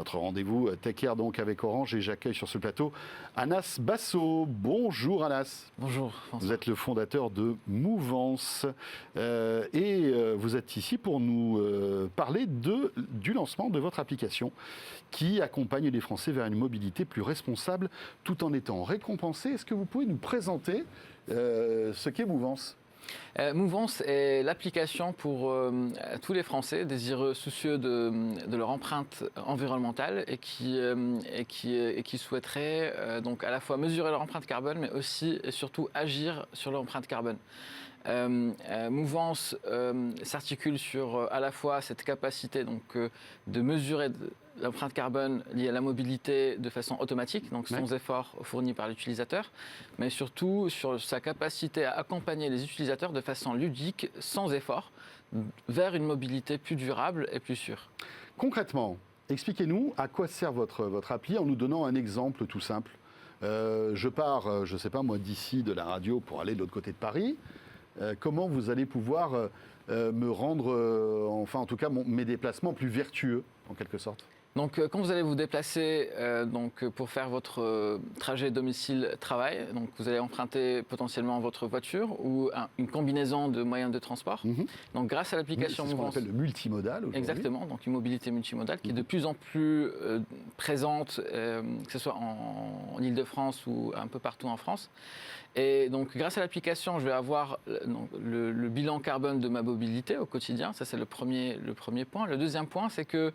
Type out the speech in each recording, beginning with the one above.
votre rendez-vous Tech Air donc avec Orange et j'accueille sur ce plateau Anas Basso. Bonjour Anas. Bonjour François. Vous êtes le fondateur de Mouvance et vous êtes ici pour nous parler du lancement de votre application qui accompagne les Français vers une mobilité plus responsable tout en étant récompensés. Est-ce que vous pouvez nous présenter ce qu'est Mouvance ? Mouvance est l'application pour tous les Français désireux, soucieux de leur empreinte environnementale et qui souhaiteraient donc à la fois mesurer leur empreinte carbone, mais aussi et surtout agir sur leur empreinte carbone. Mouvance s'articule sur à la fois cette capacité donc, de mesurer l'empreinte carbone liée à la mobilité de façon automatique, donc sans effort fourni par l'utilisateur, mais surtout sur sa capacité à accompagner les utilisateurs de façon ludique, sans effort, vers une mobilité plus durable et plus sûre. Concrètement, expliquez-nous à quoi sert votre appli en nous donnant un exemple tout simple. Je pars, je ne sais pas moi, d'ici de la radio pour aller de l'autre côté de Paris. Comment vous allez pouvoir me rendre, enfin en tout cas mes déplacements plus vertueux en quelque sorte ? Donc, quand vous allez vous déplacer pour faire votre trajet domicile-travail, donc vous allez emprunter potentiellement votre voiture ou une combinaison de moyens de transport. Donc, grâce à l'application Mouvance, c'est ce qu'on appelle le multimodal aujourd'hui. Exactement, donc une mobilité multimodale qui est de plus en plus présente, que ce soit en Île-de-France ou un peu partout en France. Et donc, grâce à l'application, je vais avoir le bilan carbone de ma mobilité au quotidien. Ça, c'est le premier point. Le deuxième point, c'est que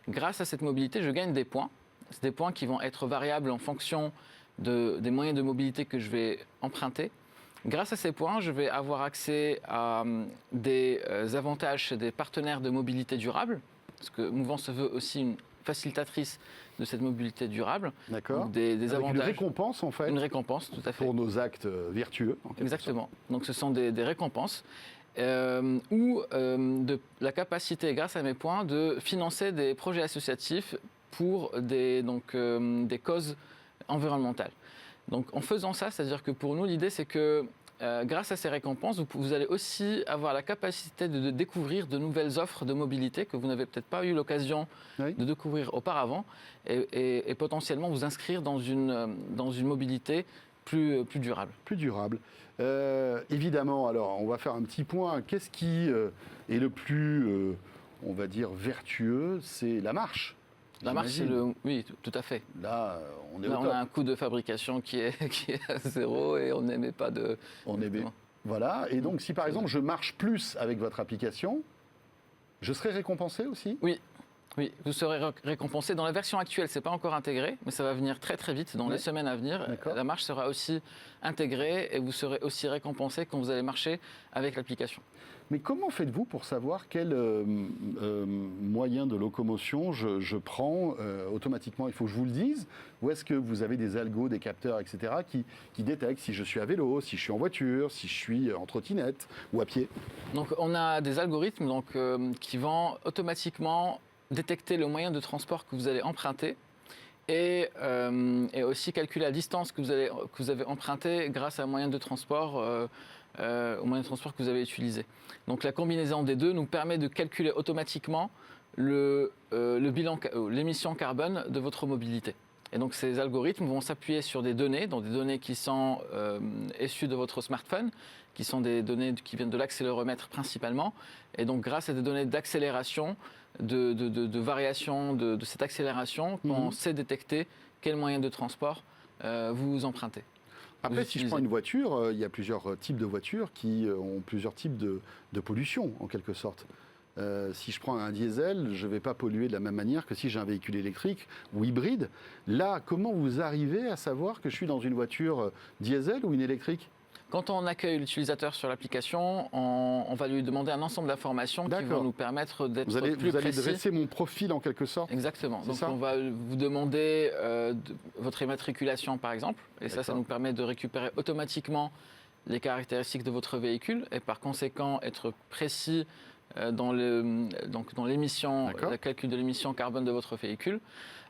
grâce à cette mobilité, je gagne des points. C'est des points qui vont être variables en fonction des moyens de mobilité que je vais emprunter. Grâce à ces points, je vais avoir accès à des avantages chez des partenaires de mobilité durable, parce que Mouvance se veut aussi une facilitatrice de cette mobilité durable. D'accord. Des avec avantages. Une récompense en fait. Une récompense, tout à fait. Pour nos actes vertueux. Exactement. Donc ce sont des récompenses ou de la capacité, grâce à mes points, de financer des projets associatifs pour des causes environnementales. Donc en faisant ça, c'est-à-dire que pour nous, l'idée c'est que grâce à ces récompenses, vous allez aussi avoir la capacité de découvrir de nouvelles offres de mobilité que vous n'avez peut-être pas eu l'occasion de découvrir auparavant et potentiellement vous inscrire dans une mobilité plus durable. Plus durable. Évidemment, alors on va faire un petit point. Qu'est-ce qui est le plus, on va dire, vertueux ? C'est la marche. La marche, oui, tout à fait. Là, on est on a un coût de fabrication qui est à zéro et on n'émet pas de... Voilà, et donc si par exemple je marche plus avec votre application, je serai récompensé aussi ? Oui, vous serez récompensé. Dans la version actuelle, ce n'est pas encore intégré, mais ça va venir très très vite. Dans les semaines à venir, la marche sera aussi intégrée et vous serez aussi récompensé quand vous allez marcher avec l'application. Mais comment faites-vous pour savoir quel moyen de locomotion je prends automatiquement ? Il faut que je vous le dise ? Ou est-ce que vous avez des algos, des capteurs, etc. qui détectent si je suis à vélo, si je suis en voiture, si je suis en trottinette ou à pied ? Donc on a des algorithmes qui vont automatiquement détecter le moyen de transport que vous allez emprunter et aussi calculer la distance que vous avez emprunté grâce à un moyen de transport, au moyen de transport que vous avez utilisé. Donc la combinaison des deux nous permet de calculer automatiquement le bilan, l'émission carbone de votre mobilité. Et donc ces algorithmes vont s'appuyer sur des données, donc des données qui sont issues de votre smartphone, qui sont des données qui viennent de l'accéléromètre principalement. Et donc grâce à des données d'accélération, de variation de cette accélération, on sait détecter quel moyen de transport vous empruntez. Après, si je prends une voiture, il y a plusieurs types de voitures qui ont plusieurs types de pollution, en quelque sorte. Si je prends un diesel, je ne vais pas polluer de la même manière que si j'ai un véhicule électrique ou hybride. Là, comment vous arrivez à savoir que je suis dans une voiture diesel ou une électrique ? Quand on accueille l'utilisateur sur l'application, on va lui demander un ensemble d'informations qui vont nous permettre d'être plus précis. Vous allez dresser mon profil en quelque sorte ? Exactement. Donc on va vous demander votre immatriculation par exemple. Et ça nous permet de récupérer automatiquement les caractéristiques de votre véhicule et par conséquent être précis dans l'émission, le calcul de l'émission carbone de votre véhicule.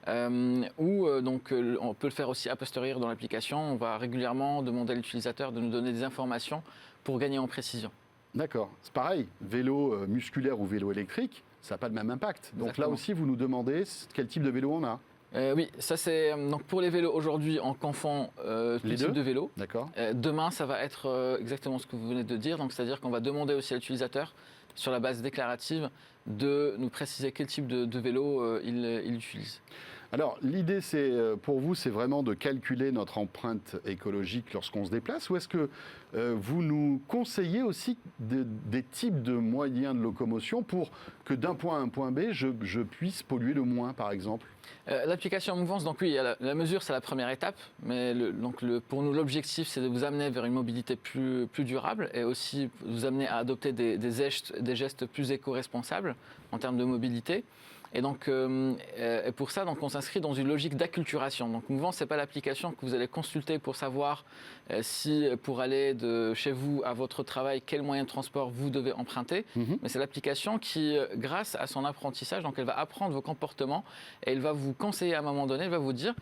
On peut le faire aussi a posteriori dans l'application. On va régulièrement demander à l'utilisateur de nous donner des informations pour gagner en précision. D'accord. C'est pareil, vélo musculaire ou vélo électrique, ça n'a pas le même impact. Donc là Exactement. aussi, vous nous demandez quel type de vélo on a. Oui, ça c'est donc pour les vélos aujourd'hui en confond tout Les type deux de vélo. D'accord. Demain, ça va être exactement ce que vous venez de dire. Donc, c'est-à-dire qu'on va demander aussi à l'utilisateur, sur la base déclarative, de nous préciser quel type de vélo il utilise. Alors, l'idée, pour vous, c'est vraiment de calculer notre empreinte écologique lorsqu'on se déplace, ou est-ce que vous nous conseillez aussi des types de moyens de locomotion pour que d'un point A à un point B, je puisse polluer le moins, par exemple? L'application Mouvance, donc oui, la mesure, c'est la première étape, mais pour nous, l'objectif, c'est de vous amener vers une mobilité plus durable et aussi vous amener à adopter des gestes plus éco-responsables en termes de mobilité. Et donc, et pour ça, donc, on s'inscrit dans une logique d'acculturation. Donc, Mouvance, ce n'est pas l'application que vous allez consulter pour savoir si, pour aller de chez vous à votre travail, quel moyen de transport vous devez emprunter. Mais c'est l'application qui, grâce à son apprentissage, donc elle va apprendre vos comportements et elle va vous conseiller à un moment donné, elle va vous dire,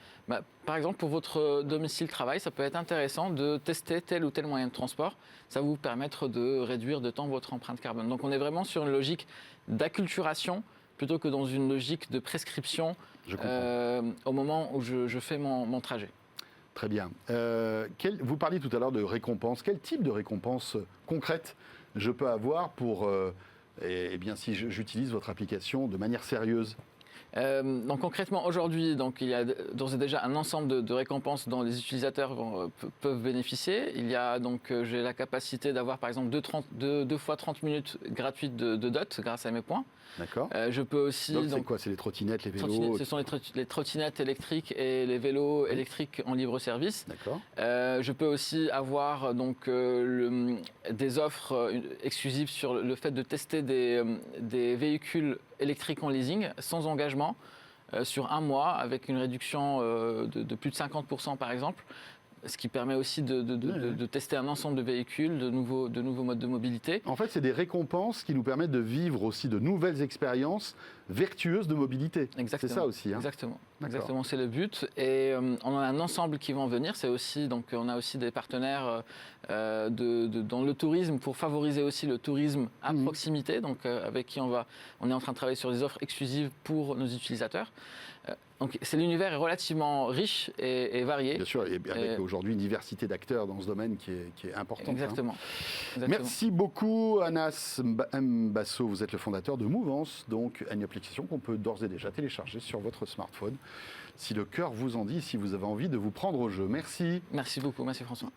par exemple, pour votre domicile-travail, ça peut être intéressant de tester tel ou tel moyen de transport. Ça va vous permettre de réduire de temps votre empreinte carbone. Donc, on est vraiment sur une logique d'acculturation plutôt que dans une logique de prescription au moment où je fais mon trajet. Très bien. Vous parliez tout à l'heure de récompenses. Quel type de récompense concrète je peux avoir pour, si j'utilise votre application de manière sérieuse? Donc concrètement aujourd'hui, donc il y a d'ores et déjà un ensemble de récompenses dont les utilisateurs peuvent bénéficier. Il y a donc j'ai la capacité d'avoir par exemple deux fois 30 minutes gratuites de dot grâce à mes points. D'accord. Je peux aussi donc c'est quoi? C'est les trottinettes, les vélos? Ce sont les trottinettes électriques et les vélos électriques en libre service. D'accord. Je peux aussi avoir donc des offres exclusives sur le fait de tester des véhicules électriques en leasing sans engagement sur un mois avec une réduction de plus de 50% par exemple. Ce qui permet aussi de tester un ensemble de véhicules, de nouveaux modes de mobilité. En fait, c'est des récompenses qui nous permettent de vivre aussi de nouvelles expériences vertueuses de mobilité. Exactement. C'est ça aussi. Hein. Exactement, c'est le but. Et on a un ensemble qui va en venir. C'est aussi, donc, on a aussi des partenaires dans le tourisme pour favoriser aussi le tourisme à proximité, donc, avec qui on est en train de travailler sur des offres exclusives pour nos utilisateurs. Donc l'univers est relativement riche et varié. Bien sûr, et avec aujourd'hui une diversité d'acteurs dans ce domaine qui est importante. Exactement. Hein. Merci beaucoup Anas Mbasso, vous êtes le fondateur de Mouvance, donc une application qu'on peut d'ores et déjà télécharger sur votre smartphone. Si le cœur vous en dit, si vous avez envie de vous prendre au jeu. Merci. Merci beaucoup, merci François.